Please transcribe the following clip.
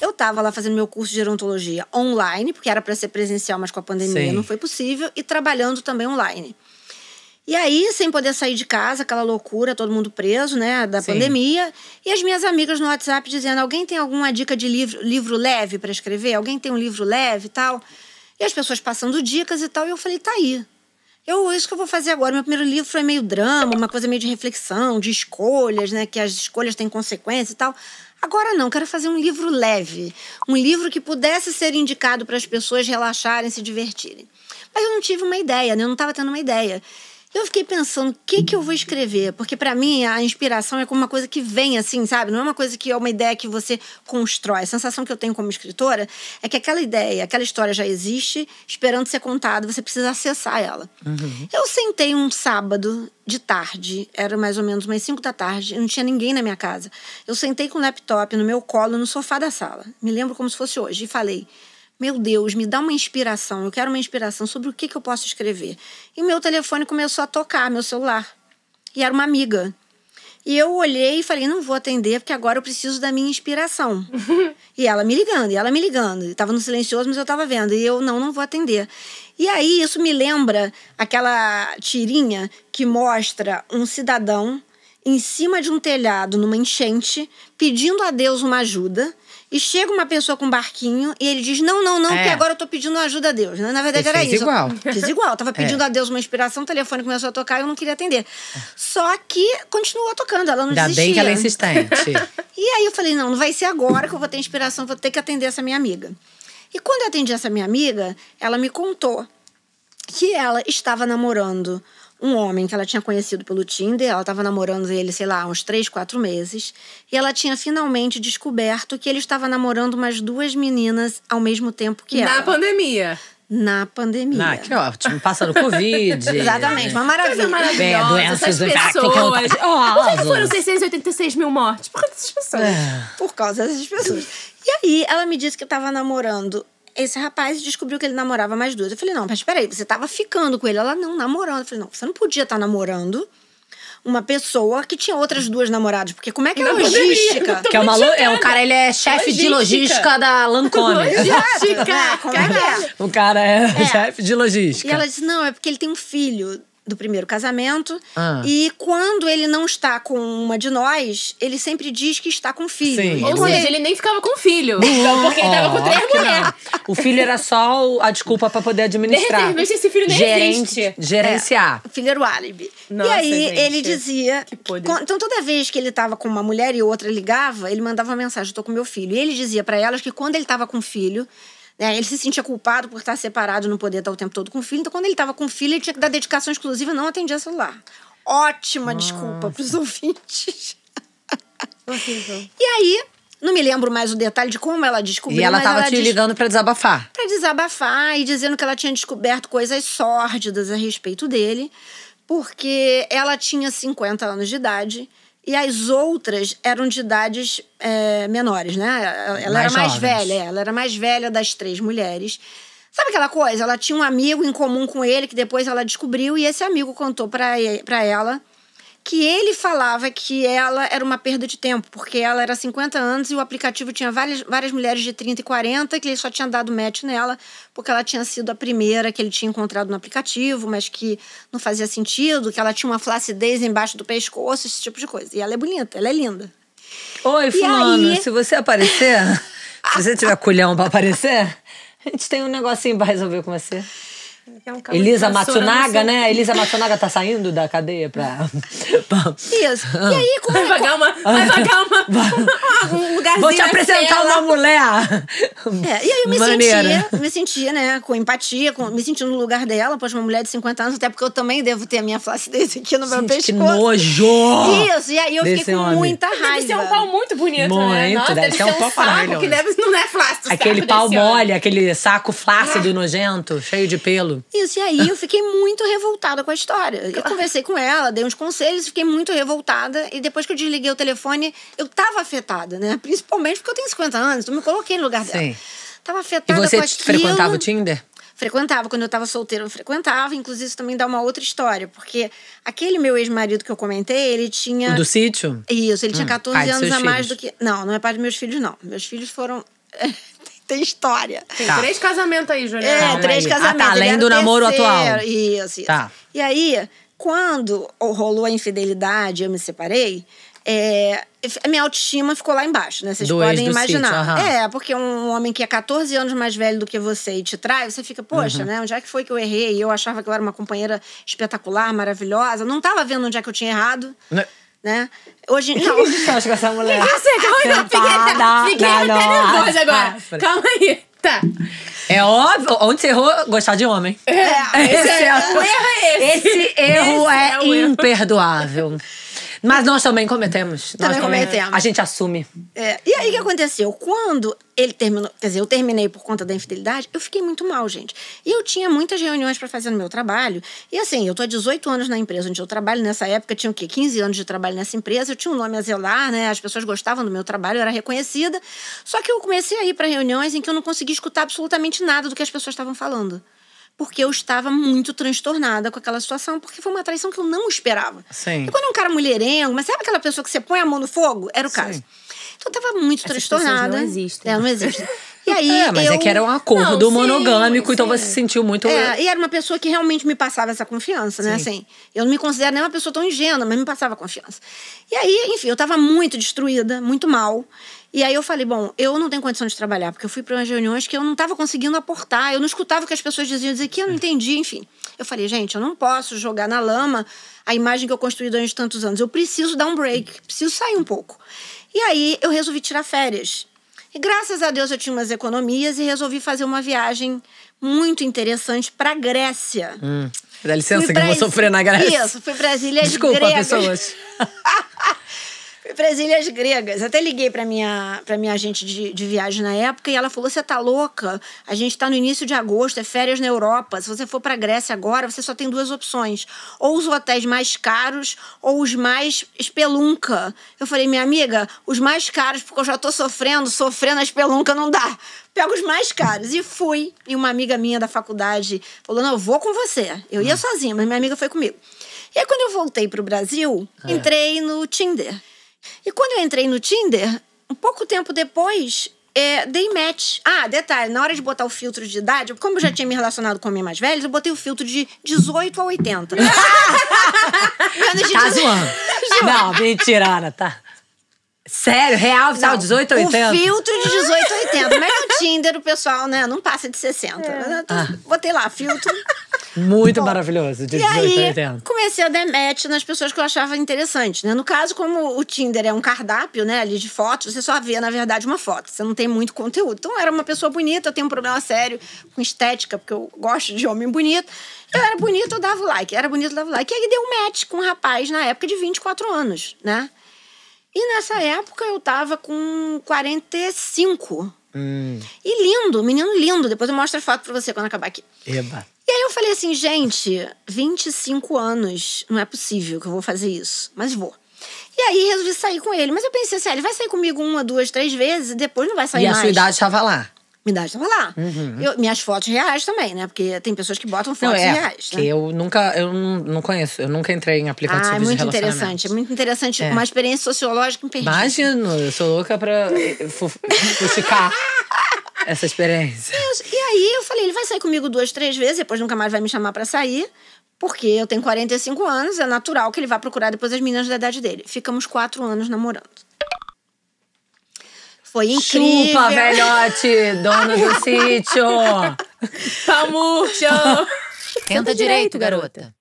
eu tava lá fazendo meu curso de gerontologia online, porque era para ser presencial, mas com a pandemia não foi possível, e trabalhando também online. E aí, sem poder sair de casa, aquela loucura, todo mundo preso, né, da pandemia. E as minhas amigas no WhatsApp dizendo, alguém tem alguma dica de livro leve para escrever? Alguém tem um livro leve e tal? E as pessoas passando dicas e tal. E eu falei, tá aí. Isso que eu vou fazer agora. Meu primeiro livro foi meio drama, uma coisa meio de reflexão, de escolhas, né, que as escolhas têm consequências e tal. Agora não, quero fazer um livro leve. Um livro que pudesse ser indicado para as pessoas relaxarem, se divertirem. Mas eu não tive uma ideia, né? Eu não estava tendo uma ideia. Eu fiquei pensando, o que eu vou escrever? Porque pra mim a inspiração é como uma coisa que vem assim, sabe? Não é uma coisa que é uma ideia que você constrói. A sensação que eu tenho como escritora é que aquela ideia, aquela história já existe, esperando ser contada, você precisa acessar ela. Eu sentei um sábado de tarde, era mais ou menos umas 5 da tarde, não tinha ninguém na minha casa. Eu sentei com o laptop no meu colo, no sofá da sala. Me lembro como se fosse hoje. E falei, meu Deus, me dá uma inspiração. Eu quero uma inspiração sobre o que eu posso escrever. E meu telefone começou a tocar, meu celular. E era uma amiga. E eu olhei e falei, não vou atender, porque agora eu preciso da minha inspiração. E ela me ligando. Estava no silencioso, mas eu estava vendo. E eu, não vou atender. E aí, isso me lembra aquela tirinha que mostra um cidadão em cima de um telhado, numa enchente, pedindo a Deus uma ajuda. E chega uma pessoa com um barquinho e ele diz, não, porque agora eu tô pedindo ajuda a Deus. Na verdade, era isso. Fiz igual. Eu tava pedindo a Deus uma inspiração, o telefone começou a tocar e eu não queria atender. Só que continuou tocando, ela não desistia. Ainda bem que ela é insistente. E aí eu falei, não vai ser agora que eu vou ter inspiração, vou ter que atender essa minha amiga. E quando eu atendi essa minha amiga, ela me contou que ela estava namorando um homem que ela tinha conhecido pelo Tinder. Ela estava namorando ele, sei lá, uns 3, 4 meses. E ela tinha finalmente descoberto que ele estava namorando umas 2 meninas ao mesmo tempo que ela. Na pandemia. Que ótimo. Passando Covid. Exatamente, uma maravilha. Maravilhosa. Doenças. Essas pessoas. Por que foram 686 mil mortes? Por causa dessas pessoas. Por causa dessas pessoas. E aí, ela me disse que estava namorando esse rapaz e descobriu que ele namorava mais 2. Eu falei, não, mas peraí, você tava ficando com ele. Ela, não, namorando. Eu falei, não, você não podia estar namorando uma pessoa que tinha outras 2 namoradas. Porque como é que é a logística? Que é um cara, ele é chefe de logística da Lancôme. Logística! Como é que é? O cara é chefe de logística. E ela disse, não, é porque ele tem um filho do primeiro casamento. E quando ele não está com uma de nós, ele sempre diz que está com filho. Sim. Ou seja, ele nem ficava com filho. Porque ele tava com 3 mulheres. O filho era só a desculpa pra poder administrar. De repente, esse filho nem existe. Gerenciar. O filho era o álibi. Nossa, e aí, gente, ele dizia... que poder. Então, toda vez que ele estava com uma mulher e outra ligava, ele mandava uma mensagem, eu tô com meu filho. E ele dizia pra elas que quando ele estava com o filho... ele se sentia culpado por estar separado e não poder estar o tempo todo com o filho. Então, quando ele estava com o filho, ele tinha que dar dedicação exclusiva e não atendia celular. Ótima desculpa pros ouvintes. E aí, não me lembro mais o detalhe de como ela descobriu. E ela tava te ligando pra desabafar. Pra desabafar e dizendo que ela tinha descoberto coisas sórdidas a respeito dele. Porque ela tinha 50 anos de idade. E as outras eram de idades menores, né? Ela era mais velha, ela era mais velha das 3 mulheres. Sabe aquela coisa? Ela tinha um amigo em comum com ele, que depois ela descobriu, e esse amigo contou pra ela que ele falava que ela era uma perda de tempo, porque ela era 50 anos e o aplicativo tinha várias mulheres de 30 e 40, que ele só tinha dado match nela, porque ela tinha sido a primeira que ele tinha encontrado no aplicativo, mas que não fazia sentido, que ela tinha uma flacidez embaixo do pescoço, esse tipo de coisa. E ela é bonita, ela é linda. Oi, fulano, se você aparecer, se você tiver culhão pra aparecer, a gente tem um negocinho pra resolver com você. Elisa Matsunaga, né? Elisa Matsunaga tá saindo da cadeia pra... Isso. E aí, como Vai pagar um lugarzinho. Vou te apresentar uma mulher. E aí eu me sentia, né, com empatia, me sentindo no lugar dela, pois uma mulher de 50 anos, até porque eu também devo ter a minha flacidez aqui no meu pescoço. Que nojo! Isso, e aí eu fiquei com muita raiva. Deve ser um pau muito bonito, né? Nossa, deve ser um pau saco que não é flácido. Aquele pau mole, aquele saco flácido e nojento, cheio de pelo. Isso, e aí eu fiquei muito revoltada com a história. Eu conversei com ela, dei uns conselhos, fiquei muito revoltada. E depois que eu desliguei o telefone, eu tava afetada, né? Principalmente porque eu tenho 50 anos, então me coloquei no lugar dela. Sim. Tava afetada com aquilo. aquilo. E você frequentava o Tinder? Frequentava. Quando eu tava solteira, eu frequentava. Inclusive, isso também dá uma outra história. Porque aquele meu ex-marido que eu comentei, ele tinha... O do sítio? Isso, ele tinha 14 anos a mais filhos. do que... Não é pai dos meus filhos, não. Meus filhos foram Tem história. Tem 3 casamentos aí, Juliana. 3 casamentos. Tá, além do namoro atual. Isso. Tá. E aí, quando rolou a infidelidade, eu me separei, a minha autoestima ficou lá embaixo, né? Vocês podem imaginar. Sítio, porque um homem que é 14 anos mais velho do que você e te trai, você fica, poxa, né? Onde é que foi que eu errei? Eu achava que eu era uma companheira espetacular, maravilhosa. Não tava vendo onde é que eu tinha errado. Né? Hoje não. O que você acha com essa mulher? Fiquei até nervosa agora. Calma aí. Tá. É óbvio. Onde você errou, gostar de homem. O erro é esse. Esse erro é imperdoável. Mas nós também cometemos. Também cometemos. A gente assume. E aí, o que aconteceu? Quando ele terminou... Quer dizer, eu terminei por conta da infidelidade, eu fiquei muito mal, gente. E eu tinha muitas reuniões pra fazer no meu trabalho. E assim, eu tô há 18 anos na empresa onde eu trabalho. Nessa época, tinha o quê? 15 anos de trabalho nessa empresa. Eu tinha um nome a zelar, né? As pessoas gostavam do meu trabalho, eu era reconhecida. Só que eu comecei a ir pra reuniões em que eu não conseguia escutar absolutamente nada do que as pessoas estavam falando. Porque eu estava muito transtornada com aquela situação, porque foi uma traição que eu não esperava. Sim. E quando é um cara mulherengo, mas sabe aquela pessoa que você põe a mão no fogo? Era o caso. Então eu tava muito transtornada. Não existem. Não existem. E aí, mas é que era um acordo monogâmico, então você se sentiu muito... E era uma pessoa que realmente me passava essa confiança, né? Assim, eu não me considero nem uma pessoa tão ingênua, mas me passava confiança. E aí, enfim, eu tava muito destruída, muito mal. E aí eu falei, bom, eu não tenho condição de trabalhar, porque eu fui para umas reuniões que eu não estava conseguindo aportar, eu não escutava o que as pessoas diziam, dizer que eu não entendi, enfim. Eu falei, gente, eu não posso jogar na lama a imagem que eu construí durante tantos anos. Eu preciso dar um break, preciso sair um pouco. E aí eu resolvi tirar férias. E graças a Deus eu tinha umas economias e resolvi fazer uma viagem muito interessante para Grécia. Dá licença que eu vou sofrer na Grécia. Isso, fui para as Ilhas Desculpa, Gregas. pessoas. Fui para as Ilhas Gregas. Até liguei para minha agente de viagem na época e ela falou, você tá louca? A gente tá no início de agosto, é férias na Europa. Se você for para Grécia agora, você só tem 2 opções. Ou os hotéis mais caros ou os mais espelunca. Eu falei, minha amiga, os mais caros, porque eu já tô sofrendo a espelunca não dá. Pego os mais caros. E fui. E uma amiga minha da faculdade falou, não, eu vou com você. Eu ia sozinha, mas minha amiga foi comigo. E aí, quando eu voltei pro Brasil, entrei no Tinder. E quando eu entrei no Tinder, um pouco tempo depois, dei match. Detalhe, na hora de botar o filtro de idade, como eu já tinha me relacionado com homens mais velhos, eu botei o filtro de 18 a 80. Tá zoando. Não, mentira, tá. Sério? Real, oficial, 18 a 80? O filtro de 18 a 80. Mas no Tinder o pessoal, né, não passa de 60. Botei lá, filtro. Muito maravilhoso, de 18 a 80. E aí, comecei a dar match nas pessoas que eu achava interessante, né? No caso, como o Tinder é um cardápio, né, ali de fotos, você só vê, na verdade, uma foto. Você não tem muito conteúdo. Então, era uma pessoa bonita, eu tenho um problema sério com estética, porque eu gosto de homem bonito. Eu era bonita, eu dava like. Era bonita, eu dava like. E aí, deu um match com um rapaz, na época, de 24 anos, né? E nessa época eu tava com 45. E lindo, menino lindo. Depois eu mostro a foto pra você quando acabar aqui. Eba. E aí eu falei assim, gente, 25 anos, não é possível que eu vou fazer isso. Mas vou. E aí resolvi sair com ele. Mas eu pensei assim, ele vai sair comigo 1, 2, 3 vezes e depois não vai sair mais. E a sua idade estava lá? Minha idade estava lá. Minhas fotos reais também, né? Porque tem pessoas que botam fotos reais. Né? Eu não conheço, eu nunca entrei em aplicativos de relacionamento. É muito interessante. Uma experiência sociológica imperdível. Imagino, eu sou louca pra fuxicar essa experiência. Isso. E aí eu falei, ele vai sair comigo 2, 3 vezes, depois nunca mais vai me chamar pra sair. Porque eu tenho 45 anos, é natural que ele vá procurar depois as meninas da idade dele. Ficamos 4 anos namorando. Foi incrível. Chupa, velhote, dono do sítio. Pamucho. Tenta direito, garota.